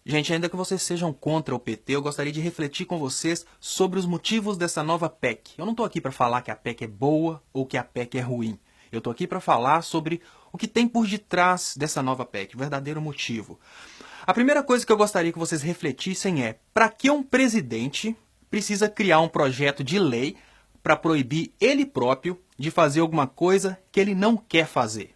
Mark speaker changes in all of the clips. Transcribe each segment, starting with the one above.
Speaker 1: Gente, ainda que vocês sejam contra o PT, eu gostaria de refletir com vocês sobre os motivos dessa nova PEC. Eu não estou aqui para falar que a PEC é boa ou que a PEC é ruim. Eu estou aqui para falar sobre o que tem por detrás dessa nova PEC, o verdadeiro motivo. A primeira coisa que eu gostaria que vocês refletissem é: para que um presidente precisa criar um projeto de lei para proibir ele próprio de fazer alguma coisa que ele não quer fazer?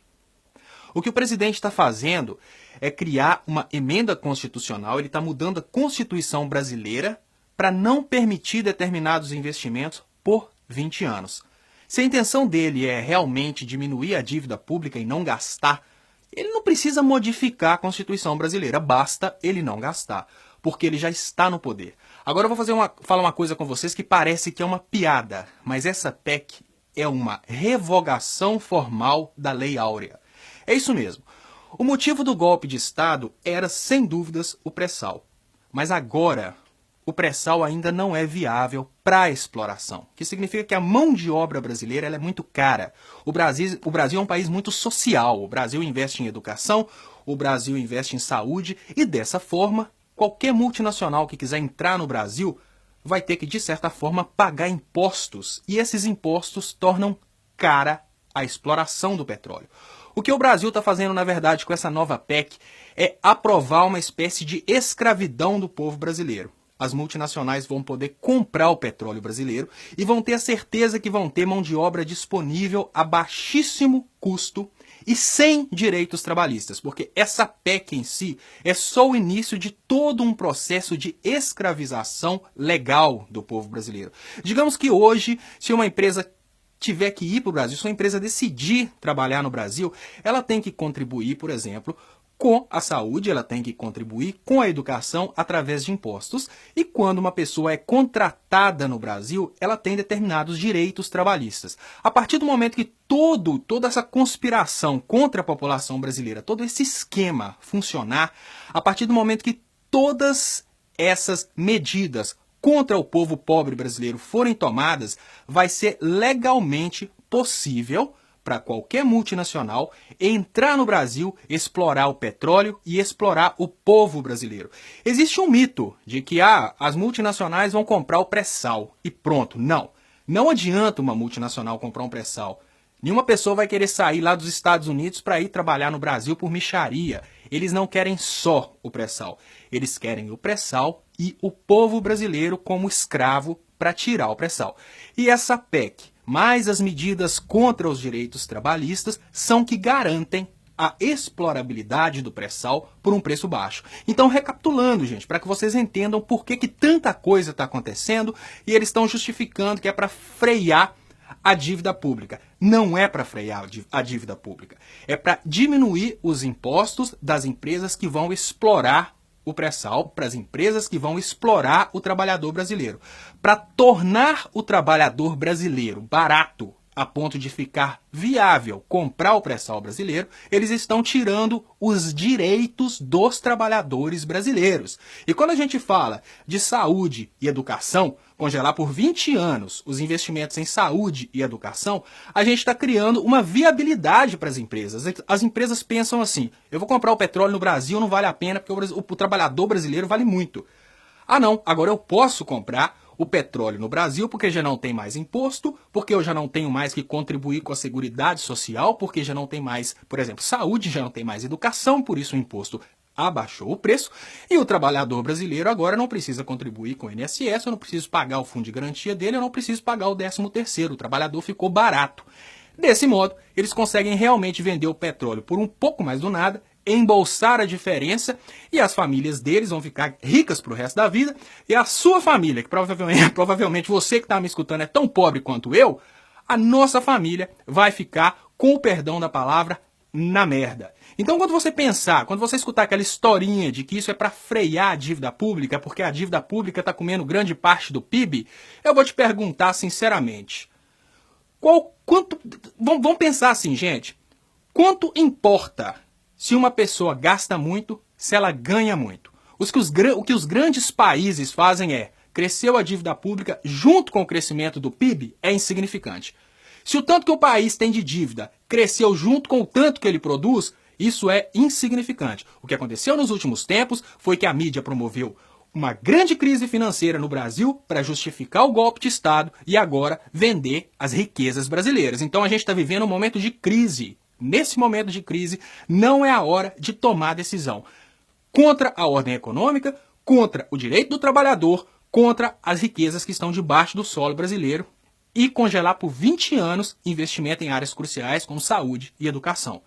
Speaker 1: O que o presidente está fazendo é criar uma emenda constitucional, ele está mudando a Constituição brasileira para não permitir determinados investimentos por 20 anos. Se a intenção dele é realmente diminuir a dívida pública e não gastar, ele não precisa modificar a Constituição brasileira, basta ele não gastar, porque ele já está no poder. Agora eu vou falar uma coisa com vocês que parece que é uma piada, mas essa PEC é uma revogação formal da Lei Áurea. É isso mesmo. O motivo do golpe de Estado era, sem dúvidas, o pré-sal. Mas agora, o pré-sal ainda não é viável para a exploração. O que significa que a mão de obra brasileira ela é muito cara. O Brasil é um país muito social. O Brasil investe em educação, o Brasil investe em saúde e, dessa forma, qualquer multinacional que quiser entrar no Brasil vai ter que, de certa forma, pagar impostos. E esses impostos tornam cara a exploração do petróleo. O que o Brasil está fazendo, na verdade, com essa nova PEC é aprovar uma espécie de escravidão do povo brasileiro. As multinacionais vão poder comprar o petróleo brasileiro e vão ter a certeza que vão ter mão de obra disponível a baixíssimo custo e sem direitos trabalhistas, porque essa PEC em si é só o início de todo um processo de escravização legal do povo brasileiro. Digamos que hoje, se uma empresa tiver que ir para o Brasil, se uma empresa decidir trabalhar no Brasil, ela tem que contribuir, por exemplo, com a saúde, ela tem que contribuir com a educação através de impostos. E quando uma pessoa é contratada no Brasil, ela tem determinados direitos trabalhistas. A partir do momento que toda essa conspiração contra a população brasileira, todo esse esquema funcionar, a partir do momento que todas essas medidas contra o povo pobre brasileiro forem tomadas, vai ser legalmente possível para qualquer multinacional entrar no Brasil, explorar o petróleo e explorar o povo brasileiro. Existe um mito de que as multinacionais vão comprar o pré-sal e pronto. Não adianta uma multinacional comprar um pré-sal. Nenhuma pessoa vai querer sair lá dos Estados Unidos para ir trabalhar no Brasil por mixaria. Eles não querem só o pré-sal. Eles querem o pré-sal e o povo brasileiro como escravo para tirar o pré-sal. E essa PEC, mais as medidas contra os direitos trabalhistas, são que garantem a explorabilidade do pré-sal por um preço baixo. Então, recapitulando, gente, para que vocês entendam por que tanta coisa está acontecendo e eles estão justificando que é para frear a dívida pública. Não é para frear a dívida pública. É para diminuir os impostos das empresas que vão explorar o pré-sal, para as empresas que vão explorar o trabalhador brasileiro. Para tornar o trabalhador brasileiro barato a ponto de ficar viável comprar o pré-sal brasileiro, eles estão tirando os direitos dos trabalhadores brasileiros. E quando a gente fala de saúde e educação, congelar por 20 anos os investimentos em saúde e educação, a gente está criando uma viabilidade para as empresas. As empresas pensam assim: eu vou comprar o petróleo no Brasil, não vale a pena, porque o trabalhador brasileiro vale muito. Ah não, agora eu posso comprar o petróleo no Brasil porque já não tem mais imposto, porque eu já não tenho mais que contribuir com a Seguridade Social, porque já não tem mais, por exemplo, saúde, já não tem mais educação, por isso o imposto abaixou o preço, e o trabalhador brasileiro agora não precisa contribuir com o INSS, eu não preciso pagar o fundo de garantia dele, eu não preciso pagar o 13º, o trabalhador ficou barato. Desse modo, eles conseguem realmente vender o petróleo por um pouco mais do nada, embolsar a diferença, e as famílias deles vão ficar ricas para o resto da vida, e a sua família, que provavelmente você que está me escutando é tão pobre quanto eu, a nossa família vai ficar, com o perdão da palavra, na merda. Então, quando você escutar aquela historinha de que isso é para frear a dívida pública, porque a dívida pública está comendo grande parte do PIB, eu vou te perguntar sinceramente, vamos pensar assim, gente, quanto importa se uma pessoa gasta muito, se ela ganha muito? O que os grandes países fazem é, cresceu a dívida pública junto com o crescimento do PIB, é insignificante. Se o tanto que o país tem de dívida cresceu junto com o tanto que ele produz, Isso é insignificante. O que aconteceu nos últimos tempos foi que a mídia promoveu uma grande crise financeira no Brasil para justificar o golpe de Estado e agora vender as riquezas brasileiras. Então a gente está vivendo um momento de crise. Nesse momento de crise, não é a hora de tomar decisão contra a ordem econômica, contra o direito do trabalhador, contra as riquezas que estão debaixo do solo brasileiro e congelar por 20 anos investimento em áreas cruciais como saúde e educação.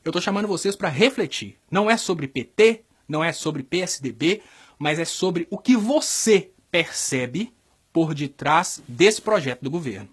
Speaker 1: Eu estou chamando vocês para refletir. Não é sobre PT, não é sobre PSDB, mas é sobre o que você percebe por detrás desse projeto do governo.